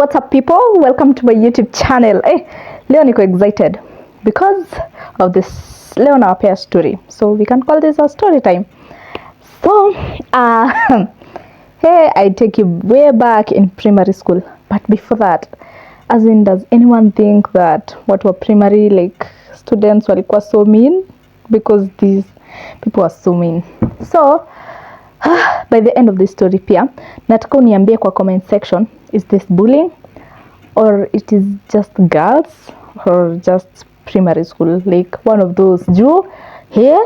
What's up people, welcome to my YouTube channel. Leo niko excited because of this. Leo nawapea story, so we can call this a story time. So hey, I take you way back in primary school, but before that, as in, does anyone think that what were primary like students walikuwa so mean? Because these people are so mean. So by the end of this story pia nataka uniambie kwa comment section, is this bullying or it is just girls or just primary school, like one of those juu here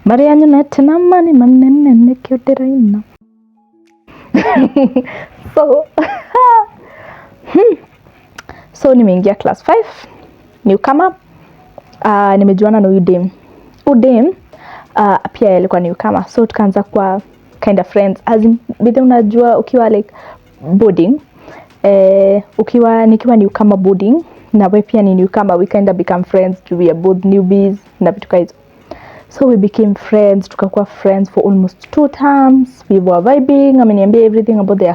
Marianyu netena mani manene nekioderaina. So nimeingia class 5 newcomer. Nimejuana na udem pia alikuwa newcomer, so tukaanza kwa kind of friends, as in bidhi unajua ukiwa like boarding nikiwa newcomer boarding na wewe pia ni newcomer, we kind of become friends, we are both newbies na vitu kama hizo. So we became friends, tukakuwa friends for almost 2 terms. We were vibing, ameniambia everything about their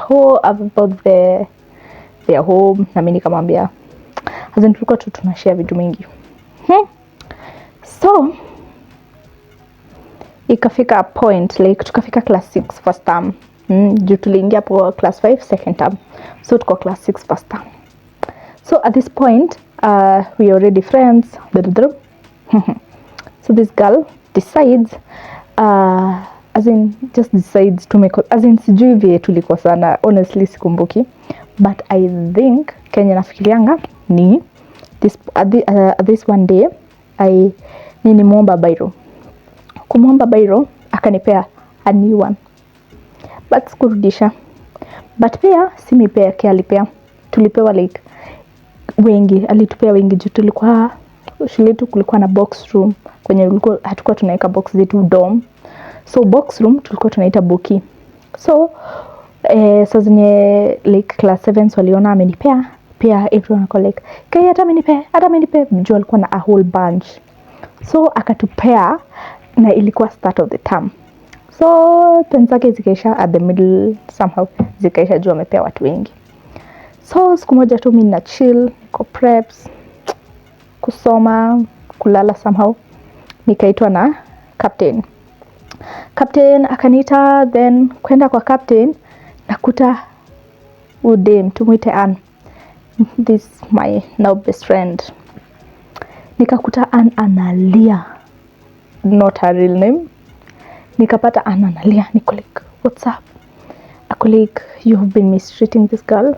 home na mimi nikamwambia, as in tulikuwa tunashare vitu mingi. So ikafika point like tukafika class 6 first term. Juu tuliingia po class 5 second term, so tuko class 6 first term. So at this point we are already friends. So this girl decides just decides to make, as in sijui vile tulikosana, honestly sikumbuki, but I think Kenya nafikirianga ni this one day nilimwomba bairo. Kumwomba bairo akanipea a new one, but sikurudisha. But pia si mimi peke alipea, tulipewa like wengi, alitupea wengi juu tulikuwa shule tu, kulikuwa na box room kwenye hatukuwa tunaweka box zetu dorm, so box room tulikuwa tunaita boki. So sasa zenye like class 7 waliona amenipea pia, everyone call like kai hata amenipe juu alikuwa na a whole bunch, so akatupea na ilikuwa start of the term. So pensake zikaisha at the middle somehow, zikaisha juu amepea watu wengi. So siku moja tu mimi na chill kwa preps, kusoma, kulala somehow, nikaitwa na captain akaniita. Then kwenda kwa captain nakuta udem, tumuite Ann, this my now best friend. Nikakuta Ann analia, not her real name. Nikapata Ann analia, niko like what's up? Ako like, you have been mistreating this girl,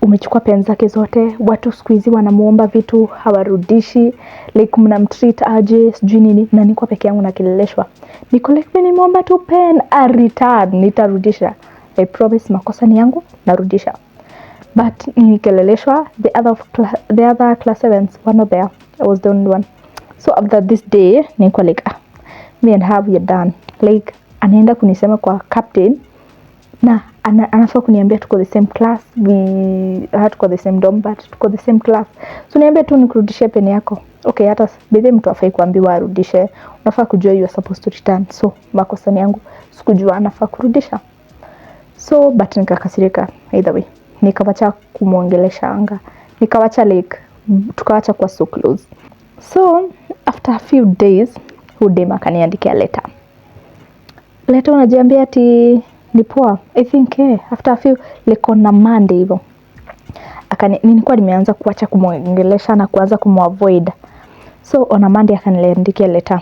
umechukua pen zake zote, watu siku hizi wanamuomba vitu hawarudishi, like mnamtreat aje sijui nini, na niko peke yangu nakileleshwa. Niko like mimi nimeomba tu pen, a return nitarudisha, I promise makosa ni yangu narudisha. But nikeleleshwa, the other class 7s were not there, I was the only one. So after this day niko like me and her we are done. Like anaenda kunisema kwa captain na anafaa kuniambia tuko the same class, we hatuko the same dorm but tuko the same class, so niambia tu nikurudishie pen yako. Okay, hata bidhe mtu afai kuambiwa arudishe, unafaa kujua you are supposed to return. So makosa ni yangu, sikujua anafaa kurudisha. So but nikakasirika either way, nikawacha kumuongelesha anga, nikawacha like tukawacha kwa so close. So after a few days udema akaniandikia letter unajiambia ati ni poa. I think after a few like on a Monday hivyo nilikuwa nimeanza kuacha kumuongelesha na kuanza kumavoid. So on a Monday akaniandikia letter,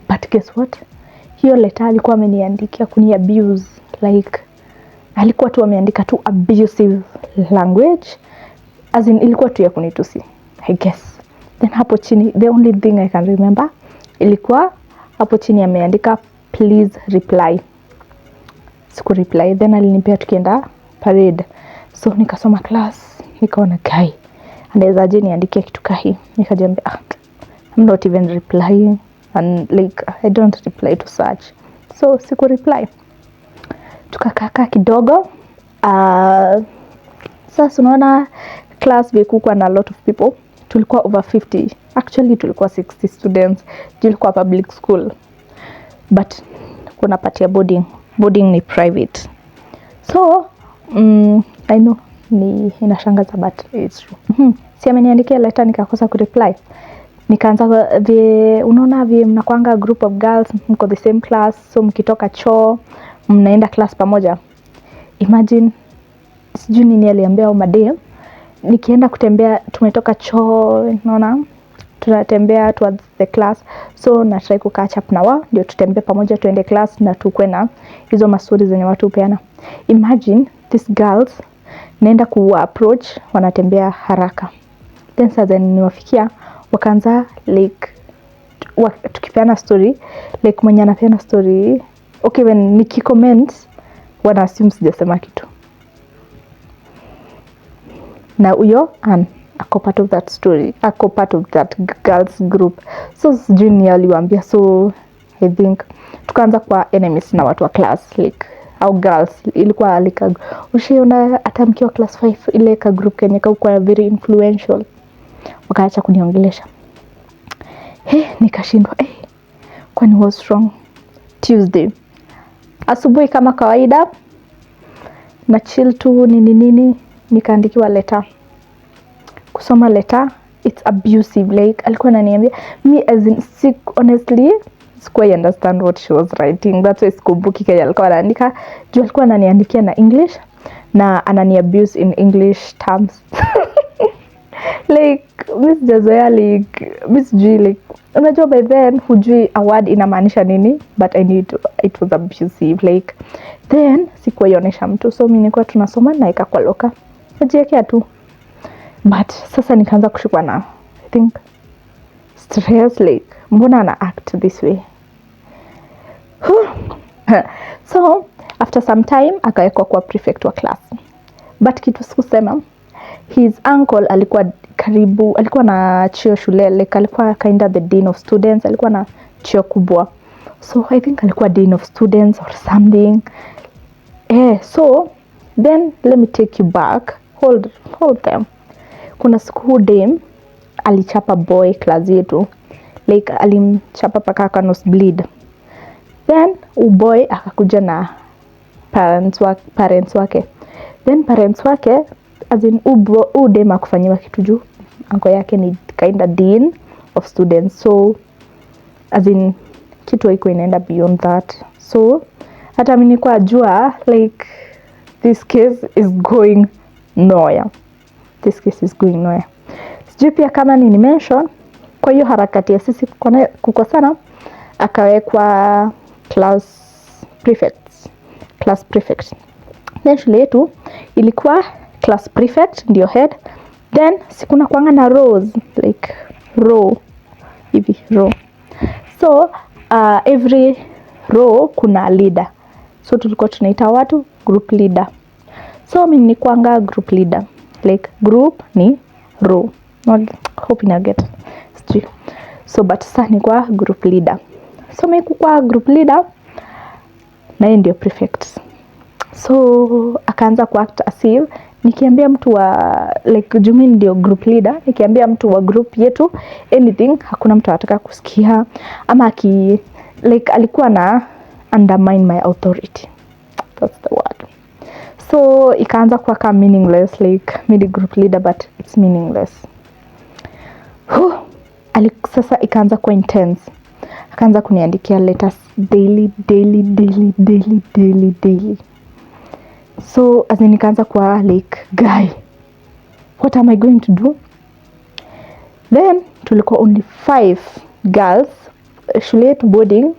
but guess what, hiyo letter alikuwa ameniandikia kuni abuse, like alikuwa tu ameandika tu abusive language, as in ilikuwa tu ya kunitusi I guess. Then hapo chini, the only thing I can remember, ilikuwa hapo chini ameandika please reply. Siku reply, then alinipea tukienda parade. So nikasoma class, nikaona guy anaweza je niandikie kitu kahi, nikajiambia I'm not even replying, and like I don't reply to such. So siku reply, tukakaa kidogo. Sasa unaona class vikuwa na a lot of people, tulikuwa over 50, actually tulikuwa 60 students, tulikuwa public school, but kuna part ya boarding ni private. So I know ni inashangaza but it's true. Si ameniandikia letter nikakosa kureply. Nikaanza unaona mnakuanga group of girls, mko the same class, so mkitoka choo mnaenda class pamoja. Imagine sijui nini aliambia au madam, nikienda kutembea, tumetoka choo, unaona tunatembea towards the class, so na try catch up na wao ndio tutembee pamoja tuende class na tukue na hizo mastori zenye watu hupeana. Imagine these girls naenda approach, wanatembea haraka, then sasa niwafikia wakaanza like tukipeana story, like mwenye anapeana story okay, when nikicomment wana assume sijasema kitu, na huyo ako part of that story, ako part of that girls group, so sijui ni aliwaambia. So I think tukaanza kwa enemies na watu wa class, like au girls ilikuwa like ushiona hata mkiwa class 5 ile ka group kenye kwa very influential, wakaacha kuniongelesha. Nikashindwa kwani was wrong. Tuesday asubuhi kama kawaida na chill tu nini, nikaandikiwa letter. Kusoma letter, it's abusive, like alikuwa ananiambia me as in honestly sikuwa understand what she was writing, that's why sikumbuki kile alikuwa anaandika, juu alikuwa ananiandikia na English na anani abuse in English terms. Like miss jazoea, like miss G, like unajua by then hujui a word inamaanisha nini, but I knew it was abusive, like then sikuwa ionesha mtu, so mimi nilikuwa tunasoma na ikakuwa loka najiwekea tu. But sasa nikaanza kushikwa na I think stress, like mbona ana act this way. So after some time akawekwa kwa prefect wa class, but kitu sikusema, his uncle alikuwa karibu, alikuwa na cheo shule, like alikuwa kinda the dean of students, alikuwa na cheo kubwa, so I think alikuwa dean of students or something. So then let me take you back, hold them. Kuna siku dame alichapa boy class yetu, like alimchapa paka aka nose bleed, then boy akakuja na parents wake, then parents wake as in dame akufanyiwa kitu juu uncle yake ni kinda dean of students, so as in kitu haiko inaenda beyond that. So hata mimi nilikuwa jua like this case is going nowhere. Sijui pia kama ni mention, kwa hiyo harakati ya sisi kukosana akawekwa class prefect. Then shule yetu ilikuwa class prefect ndio head, then sikuna kuanga na rows, like row hivi row, so every row kuna leader, so tulikuwa tunaita watu group leader. So mimi ni kuanga group leader, like group ni row, not hope ina get sijui. So but sasa ni kwa group leader, so mimi kwa group leader na yeye ndio prefect. So akaanza kuact as if nikiambia mtu wa like Jumi ndio group leader, nikiambia mtu wa group yetu anything hakuna mtu anataka kusikia, ama like alikuwa na undermine my authority, that's the word. So ikaanza kuwa kama meaningless, like mimi group leader but it's meaningless. Sasa ikaanza kuwa intense, akaanza kuniandikia letters daily. So as in nikaanza kuwa like guy, what am I going to do? Then tulikuwa only 5 girls, shule yetu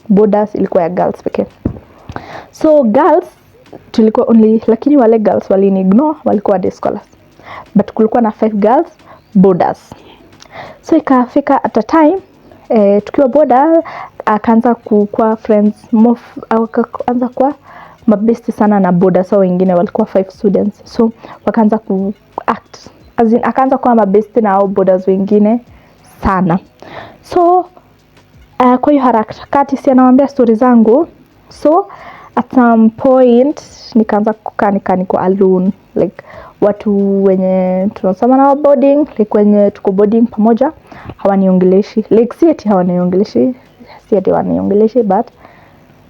borders ilikuwa ya girls pekee. So girls tulikuwa only, lakini wale girls walini ignore, walikuwa day scholars, but kulikuwa na 5 girls borders. So ikafika at a time tukiwa border akaanza kuwa friends akaanza kuwa mabesti sana na border, so wengine walikuwa 5 students, so wakaanza ku act as in akaanza kuwa mabesti na hao borders wengine sana. So kwa hiyo harakati si anawaambia stories zangu, so at some point nikaanza kukaa kwa alone, like watu wenye tunasoma na boarding, like wenye tuko boarding pamoja hawaniongeleshi, like si eti hawaniongeleshi, but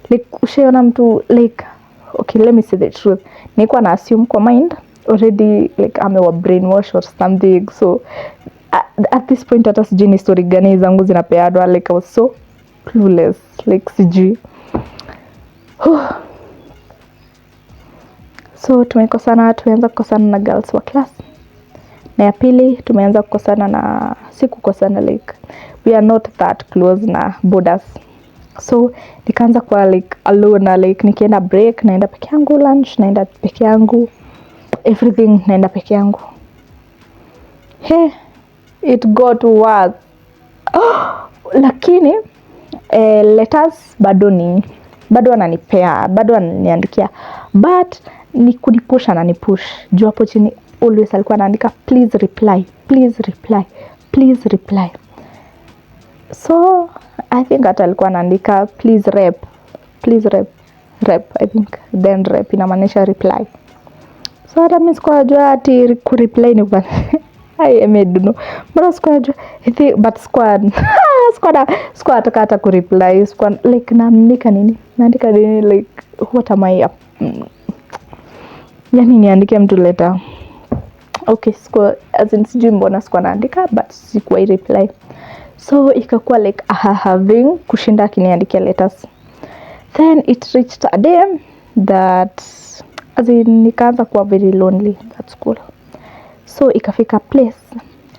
like ushaona mtu like okay, let me say the truth, nilikuwa na assume kwa mind already like amewa brainwash or something. So at this point hata sijui ni story gani zangu zinapeadwa, like I was so clueless, like sijui. So tumeanza kukosana na girls wa class, na ya pili tumeanza kukosana na kukosana, like we are not that close na borders. So nikaanza kwa like alone, like nikienda break naenda peke yangu, lunch naenda peke yangu, everything naenda peke yangu. It got worse. Lakini letters bado ananipea, bado ananiandikia, but ni kunipusha na nipush juu hapo chini always alikuwa anaandika please reply, please reply, please reply. So I think hata alikuwa anaandika please rep, I think then rep inamaanisha reply. So hata mimi sikujua ati ku reply ni kwa I don't know. Mbona sikujua but squad nataka hata ku reply, squad like naandika nini like what am I yani niandike mtu letter. Okay, squad as in sijui mbona squad naandika but sikuwa reply. So ikakuwa like having kushinda akiniandikia letters. Then it reached a day that as in nikaanza kuwa very lonely at school. So ikafika place,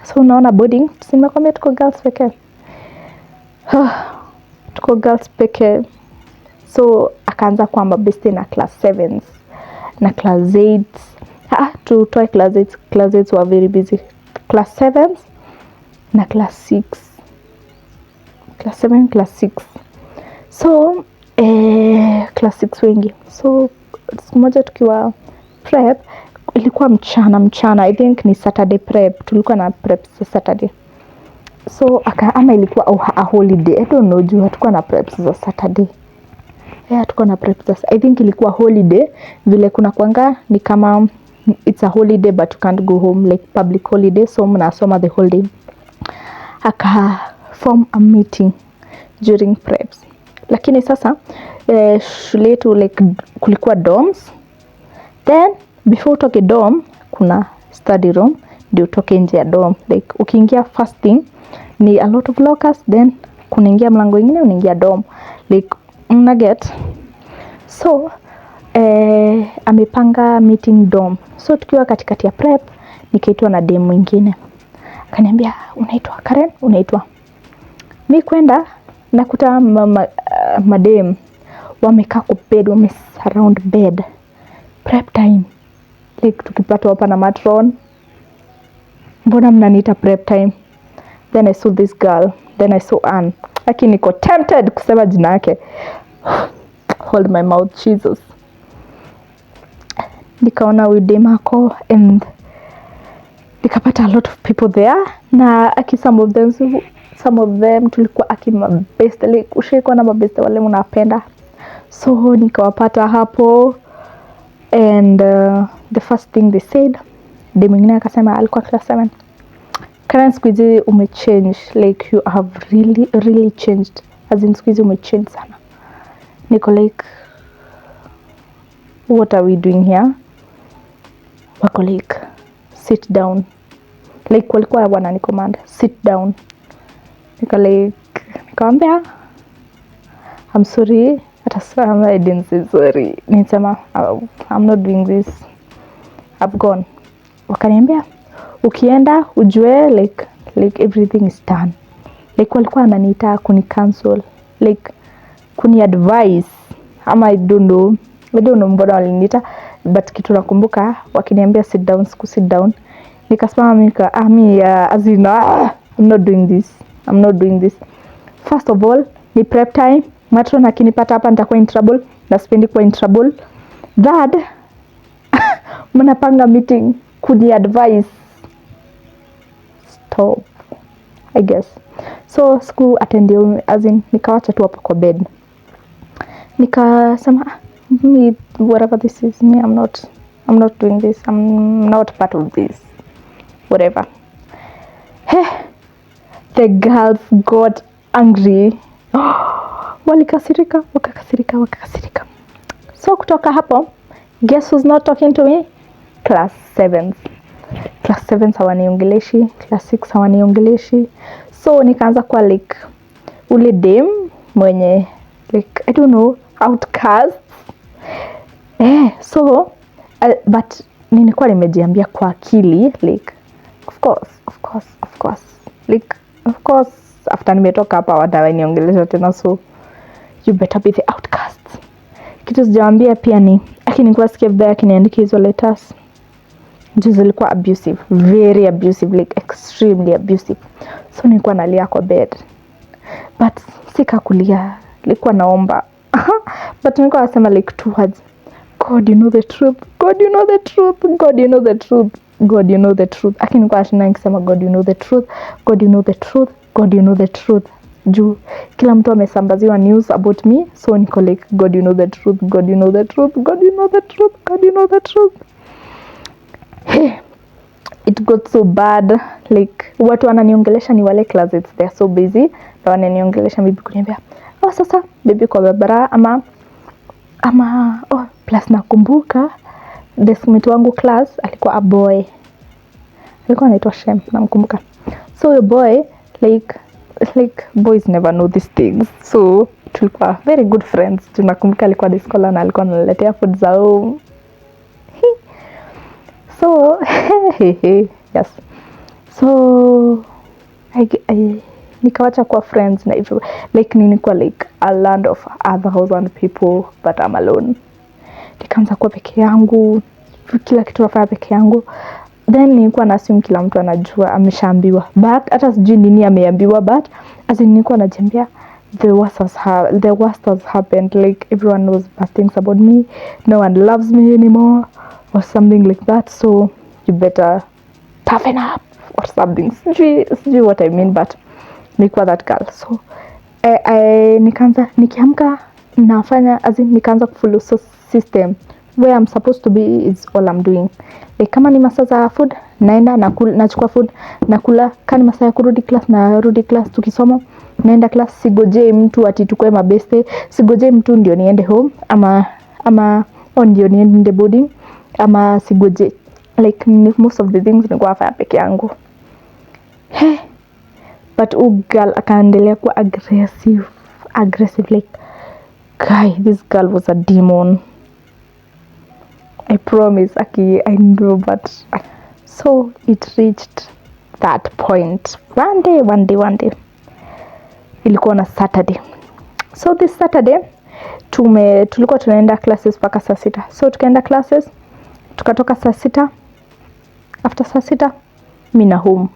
so unaona boarding, simekwambia tuko girls pekee. Tuko girls pekee. So akaanza kuwa mabeste na class 7s na class 8s. Tutoe class 8s, class 8s were very busy. Class 7s na class 6. Class 7, class 6. So class 6 wengi. So siku moja tukiwa prep, ilikuwa mchana, I think ni Saturday prep, tulikuwa na prep Saturday. So ama ilikuwa a holiday, I don't know, juu hatukuwa na prep za Saturday. Hatukuwa na prep za, I think ilikuwa holiday, vile kuna kuanga ni kama it's a holiday but you can't go home, like public holiday, so mnasoma the whole day. Form a meeting during preps. Lakini sasa shule yetu like kulikuwa dorms. Then before utoke dorm kuna study room, ndio utoke nje ya dorm. Like ukiingia first thing ni a lot of lockers, then kunaingia mlango mwingine unaingia dorm, like get. So amepanga meeting dorm. So tukiwa katikati ya prep nikaitwa na dem mwingine, akaniambia unaitwa Karen, unaitwa. Mimi kwenda nakuta madem wamekaa kwa bed, surround bed, prep time, like tukipata hapa na matron, mbona mnaniita prep time? Then I saw this girl, then I saw Anne, lakini niko tempted kusema jina yake. Hold my mouth, Jesus. Nikaona huyu dem ako, and nikapata a lot of people there, na some of them tulikuwa mabest, like ushaikuwa na mabest wale mnapenda. So nikawapata hapo, and the first thing they said, dem mwingine akasema alikuwa class 7, Karen, squeeze umechange, like you have really changed, as in squeeze umechange sana. Niko like, what are we doing here? Wako like, sit down, like walikuwa wanani command sit down. Nikamwambia I'm sorry, I didn't say sorry. Nisema I'm not doing this, I've gone. Wakaniambia ukienda ujue like everything is done. Like walikuwa wananiita kuni cancel, like kuni advice, ama I don't know mbona waliniita, but kitu nakumbuka wakiniambia sit down, nikasimama mimi as in I'm not doing this. First of all ni prep time, matron akinipata hapa nitakuwa in trouble, na sipendi kuwa in trouble. That mnapanga meeting kuni advice, stop, I guess. So siku attend, as in nikawacha tu hapo kwa bed, nikasema me, whatever this is, me I'm not doing this, I'm not part of this, whatever. The girls got angry. Wakakasirika. So kutoka hapo, guess who's not talking to me? Class 7s. Class 7s hawaniongeleshi, class 6 hawaniongeleshi. So nikaanza kwa like ule dem mwenye like I don't know, outcast. So but nilikuwa nimejiambia kwa akili like of course like of course after nimetoka hapa watawaniongelesha tena, so you better be the outcast. Kitu sijaambia pia ni nilikuwa sikia vibaya akiniandika hizo letters. Zilikuwa abusive, very abusive, like extremely abusive. So nilikuwa nalia kwa bed, but sikakulia, nilikuwa naomba. But nilikuwa nasema like 2 words: God, you know the truth. God, you know the truth. God, you know the truth. God, you know the truth. Nilikuwa nashinda nikisema God, you know the truth. God, you know the truth. God, you know the truth. Juu kila mtu amesambaziwa news about me, so niko like God, you know the truth. God, you know the truth. God, you know the truth. God, you know the truth. Hey, it got so bad, like watu wananiongelesha ni wale closets, they are so busy, na wananiongelesha bibi kuniambia sasa bibi kwa barabara ama plus nakumbuka deskmate wangu class alikuwa a boy, alikuwa anaitwa Shem, namkumbuka. So a boy, like boys never know these things, so tulikuwa very good friends. Tunakumbuka alikuwa diskola na alikuwa analetea food za home. So yes, so I nikawacha kwa friends na hivyo, like nilikuwa like a land of 1,000 people, but I'm alone. Nikaanza kuwa peke yangu, kila kitu nafanya peke yangu. Then nilikuwa na assume kila mtu anajua, ameshaambiwa, but hata sijui nini ameambiwa, but as in nilikuwa najiambia the worst has happened, like everyone knows bad things about me, no one loves me anymore or something like that, so you better toughen up or something. Sijui what I mean, but nilikuwa that girl. So nikaanza nikiamka nafanya as in nikaanza kufollow system where I'm supposed to be is all I'm doing. Like kama ni masaa za food naenda nachukua food nakula, kama ni masaa ya kurudi class na rudi class, tukisoma naenda class. Sigojei mtu ati tukue mabeste, sigojei mtu ndio niende home ama ndio niende boarding, ama sigojei, like most of the things nilikuwa nafanya peke yangu. But girl akaendelea kuwa aggressive, like guy, this girl was a demon, I promise. I know, but so it reached that point. One day ilikuwa na Saturday. So this Saturday tulikuwa tunaenda classes paka saa 6. So tukaenda classes, tukatoka saa 6. After saa 6 mimi na home.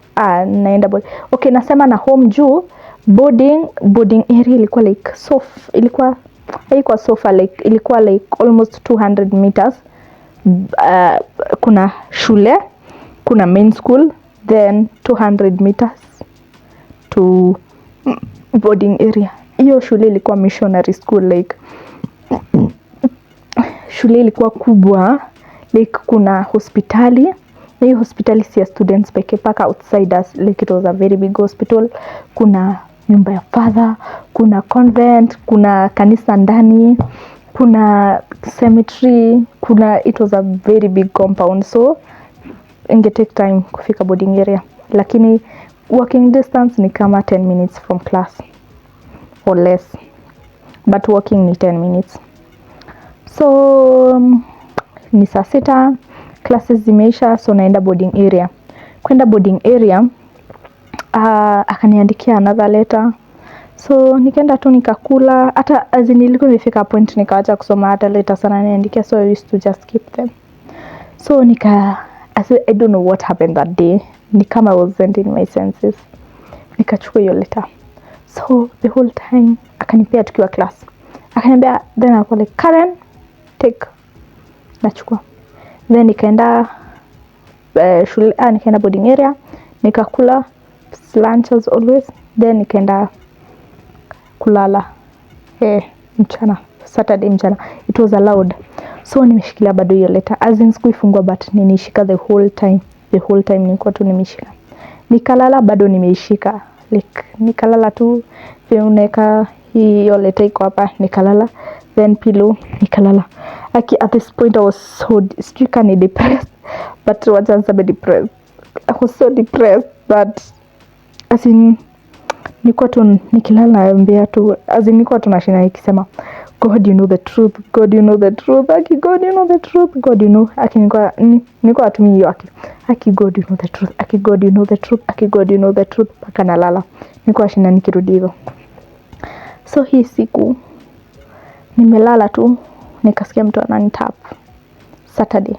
Naenda boarding. Okay, nasema na home juu boarding area ilikuwa like ilikuwa haikuwa sofa, like ilikuwa like almost 200 meters. Kuna shule, kuna main school, then 200 meters to boarding area. Hiyo shule ilikuwa missionary school, like shule ilikuwa kubwa, like kuna hospitali, na hiyo hospitali si ya students peke, paka outsiders, like it was a very big hospital. Kuna nyumba ya father, kuna convent, kuna kanisa ndani, kuna cemetery, it was a very big compound, so inge take time kufika boarding area, lakini walking distance ni kama 10 minutes from class or less, but walking ni 10 minutes. So ni saa 6, classes zimeisha, so naenda boarding area. Kwenda boarding area akaniandikia another letter, so nikaenda tu nikakula, hata as in nilikuwa nimefika point nikaacha kusoma hata letter sana niandikia, so I used to just keep them. So I don't know what happened that day, ni kama I wasn't in my senses, nikachukua hiyo letter. So the whole time akanipea tukiwa class, akaniambia, then I like, Karen, take. Nachukua, then nikaenda shule, nikaenda boarding area, nikakula lunch as always, then nikaenda kulala mchana. Saturday mchana it was allowed, so nimeshikilia bado hiyo letter, as in sikuifungua, but ninishika the whole time nilikuwa tu nimeshika. Nikalala bado nimeishika, like nikalala tu, unaweka hiyo letter iko hapa, nikalala, then pillow nikalala. At this point I was so depressed, but wacha niseme depressed. I was so depressed that as in nilikuwa tu nikilala naambia tu, as in nilikuwa tunashinda nikisema God you know the truth, God you know the truth, aki God you know the truth, God you know, aki nilikuwa atumii hiyo aki God you know the truth, aki God you know the truth, aki God you know the truth, mpaka nalala. Nilikuwa shinda nikirudi hivyo. So hii siku nimelala tu nikasikia mtu ananitap. Saturday,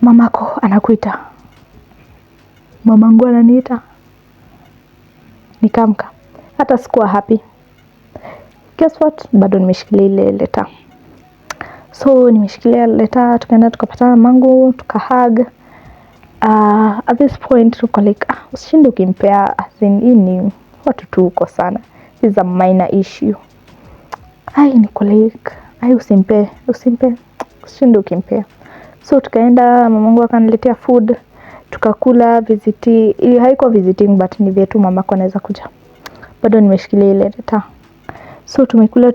mamako anakuita, mamangu ananiita. Nikamka, hata sikuwa happy. Guess what, bado nimeshikilia ile letter. So nimeshikilia letter, tukaenda tukapatana mamangu, tukahug. At this point tuko like usishinde ukimpea, as in ini watu tu uko sana, this is a minor issue. Niko like usimpe usishinde ukimpea. So tukaenda, mamangu akaniletea food, tukakula. Haikuwa visiting but ni vyetu mamako anaweza kuja. Bado nimeshikilia ile letter. So tumekula.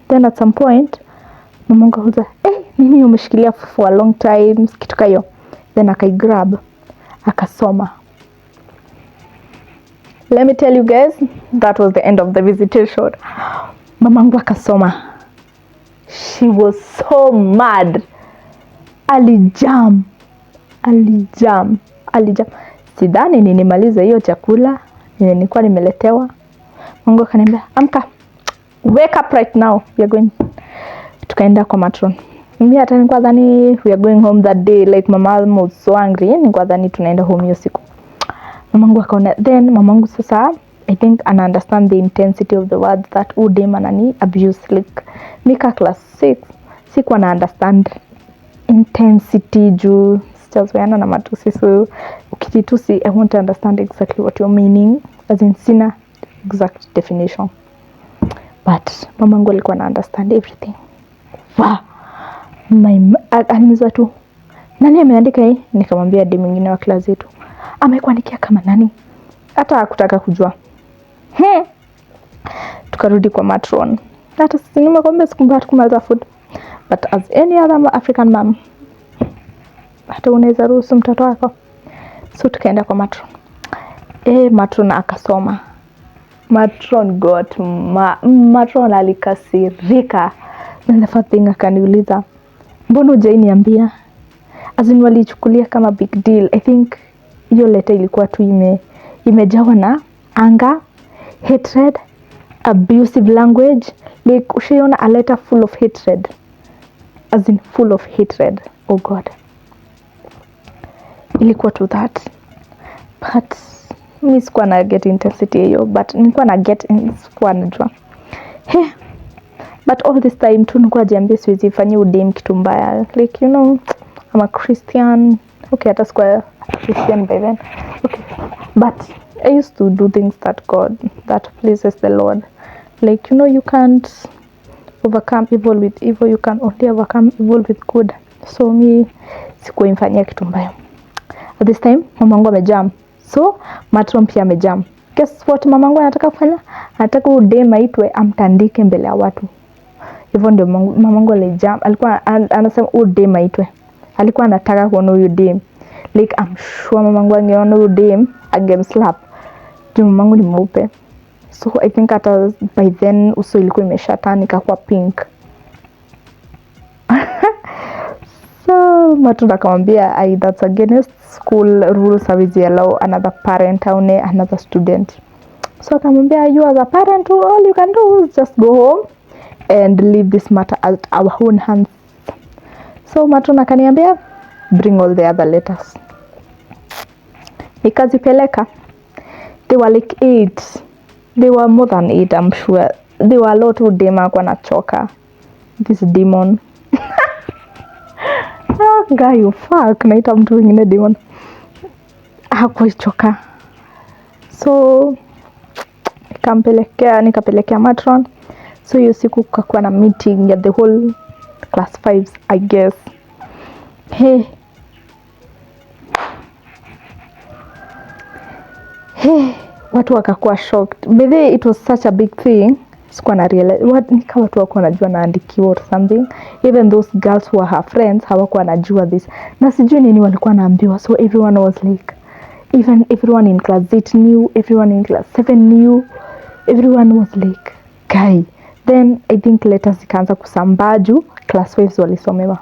Then at some point mamangu akauza, nini umeshikilia for a long time, kitu kayo. Then akaigrab, akasoma. Let me tell you guys, that was the end of the visitation. Mamangu akasoma. She was so mad. Alijam. Sidhani nimaliza hiyo chakula nilikuwa nimeletewa. Mamangu akaniambia, amka, wake up right now, we are going. Tukaenda kwa matron. Mimi hata nilikuwa dhani we are going home that day, like mama was so angry. Nilikuwa dhani tunaenda home hiyo siku. Mamangu akaona, then mamangu sasa I think ana understand the intensity of the words that udem anani abuse. Like nika class 6 sikuwa na understand intensity juu sijazoeana na matusi. So ukitusi, I want to understand exactly what you're meaning, as in sina exact definition. But mamangu alikuwa na understand everything. Aliniuliza tu, nani ameandika hii? Nikamwambia demu mwingine wa class yetu. Amekuandikia kama nani? Hata hakutaka kujua. Tukarudi kwa matron. Hata sisi nimekwambia sikumbuka kumaliza food. But as any other African mom, hata unaweza ruhusu mtoto wako. So tukaenda kwa matron. Matron akasoma. Matron alikasirika. And the first thing akaniuliza, mbona hujaniambia? As in walichukulia kama big deal. I think hiyo letter ilikuwa tu imejawa na anger, hatred, abusive language. Like ushiona a letter full of hatred. As in full of hatred. Oh God. Ilikuwa to that. But mimi sikuwa na get intensity hiyo, but nilikuwa na get sikuwa najua. But all this time tu nilikuwa jiambia siwezi fanya udem kitu mbaya. Like I'm a Christian. Okay, hata sikuwa Christian by then. Okay. But I used to do things that pleases the Lord. Like you can't overcome evil with evil, you can only overcome evil with good. So me sikuwa mfanyia kitu mbaya. At this time mamangu amejam. So matron pia amejam. Guess what mamangu anataka kufanya? Anataka udem aitwe amtandike mbele ya watu. Hivyo ndio mamangu alijam. Alikuwa anasema udem aitwe. Alikuwa anataka kuona huyu dem. Like I'm sure mamangu angeona huyu dem angemslap. Juu mamangu ni mweupe. So I think hata by then uso ilikuwa imeshatani ikakuwa pink. So matunda akamwambia, that's against school rules, hawezi allow another parent or another student. So akamwambia, you as a parent, all you can do is just go home and leave this matter at our own hands. So matunda akaniambia, bring all the other letters. Nikazipeleka. They were like 8. They were more than 8, I'm sure. They were a lot of them kwa nachoka. This demon. Guy, you fuck. Naita mtu mwingine demon. Hakuchoka. So nikapelekea matron. So hiyo siku kukakuwa na meeting ya the whole class 5s, I guess. Watu wakakuwa shocked. By the way, it was such a big thing. sikuwa na realize what, ni kama watu wako wanajua naandikiwa or something. Even those girls who are her friends hawakuwa wanajua this, na sijui nini walikuwa naambiwa. So everyone was like, even everyone in class 8 knew, everyone in class 7 knew, everyone was like guy. Then I think letters zikaanza kusambaa juu class 5 walisomewa.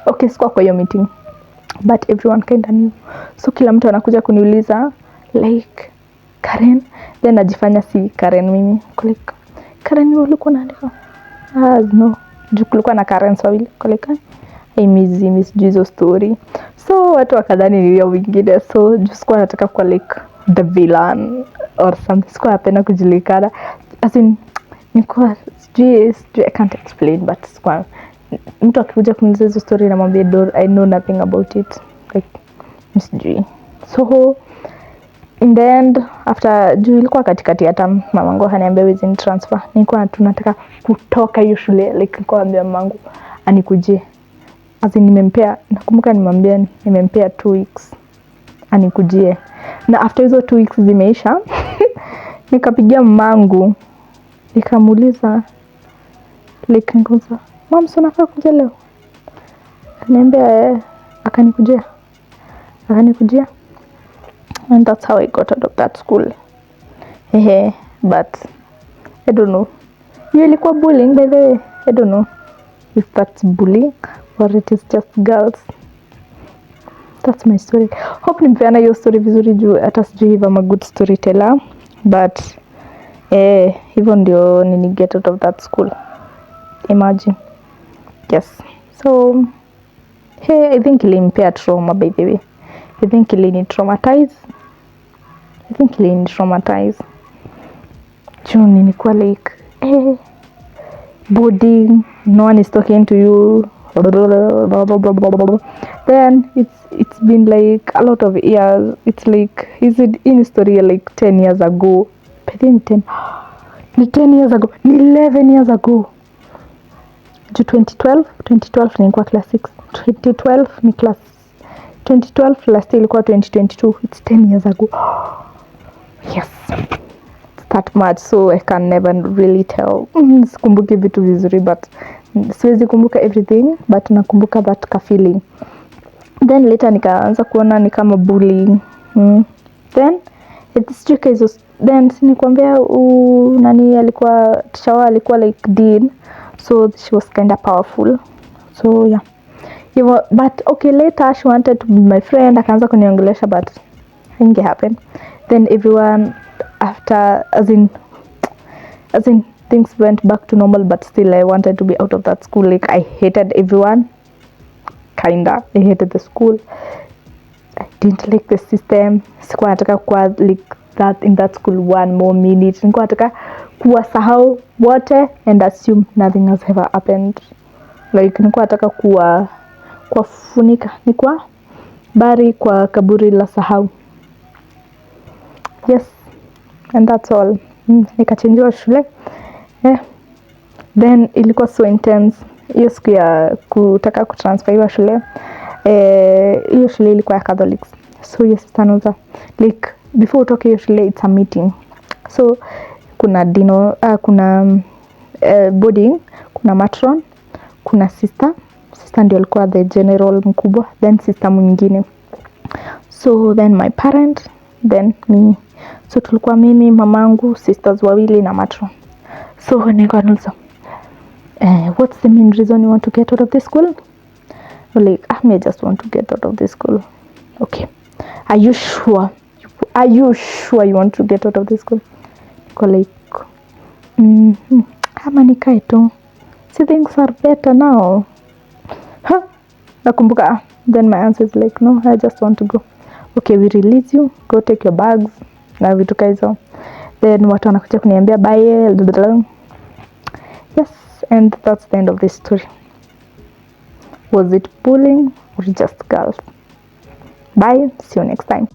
Okay, sikuwa kwa hiyo meeting but everyone kind of knew. So kila mtu anakuja kuniuliza like Karen, then najifanya si Karen mimi. Like Karen ulikuwa unaandika? No. Juu kulikuwa na Karen wawili. Like I miss hizo story. So watu wakadhani ni hiyo wingine. So juu sikuwa nataka kuwa like the villain or something. Sikuwa napenda kujulikana. As in nilikuwa sijui I can't explain but sikuwa mtu akikuja kuniuliza hizo story namwambia I know nothing about it. Like sijui. So in the end after juu ilikuwa katikati ya term, mamangu ananiambia wewe ni transfer. Nilikuwa tunataka kutoka hiyo shule, like nilikuwa naambia mamangu anikujie. As in nimempea, nakumbuka nimwambia nimempea 2 weeks anikujie. Na after hizo 2 weeks zimeisha nikapigia mamangu nikamuuliza like nikuza mom sio nafaa kuja leo. Akaniambia akanikujia. And that's how I got out of that school. But I don't know. You ilikuwa bullying by the way. I don't know if that's bullying or it is just girls. That's my story. Hope nimepeana hiyo story vizuri juu hata sijui if I'm a good storyteller. But hivyo ndio nini get out of that school. Imagine. Yes. So I think ilimpea trauma by the way. I think ilini traumatize. Juu nilikuwa like boarding, no one is talking to you. Then it's been like a lot of years. It's like is it in story like 10 years ago. I think 10 years ago, 11 years ago. Juu 2012 nilikuwa class 6. 2012 ni class 2012 last year ilikuwa 2022. It's 10 years ago. Yes. It's that much, so I can never really tell. Sikumbuki vitu vizuri but siwezi kumbuka everything but nakumbuka that ka feeling. Then later nikaanza kuona ni kama bullying. Then it's tricky hizo. Then sinikwambia nani alikuwa Tishawa alikuwa like dean, so she was kind of powerful. So yeah. But okay, later she wanted to be my friend, akaanza kuniongelesha but thing happen. Then everyone after as in things went back to normal, but still I wanted to be out of that school. Like I hated everyone. I hated the school. I didn't like the system. Sikuwa nataka kuwa like that in that school one more minute. Nilikuwa nataka kuwasahau wote and assume nothing has ever happened. Like nilikuwa nataka kuwafunika, ni kwa bari kwa kaburi la sahau. Yes, and that's all. Nikachangiwa shule. Then ilikuwa so intense. Hiyo siku ya kutaka kutransfer hiyo shule. Hiyo shule ilikuwa ya Catholics. So yes, tanoza like before utoke hiyo shule it's a meeting. So kuna kuna boarding, kuna matron, kuna sister ndio alikuwa the general mkubwa, then sister mwingine. So then my parent, then me. So tulikuwa mimi, mamangu, sisters wawili na matron. So nikaanza what's the main reason you want to get out of this school? Like I just want to get out of this school. Okay, are you sure you want to get out of this school? Like kama nikae tu, see things are better now. Nakumbuka. Then my answer is like no, I just want to go. Okay, we release you, go take your bags na vitu kaizo. Then watu wanakuja kuniambia bye. Yes, and that's the end of this story. Was it bullying or just girls? Bye, see you next time.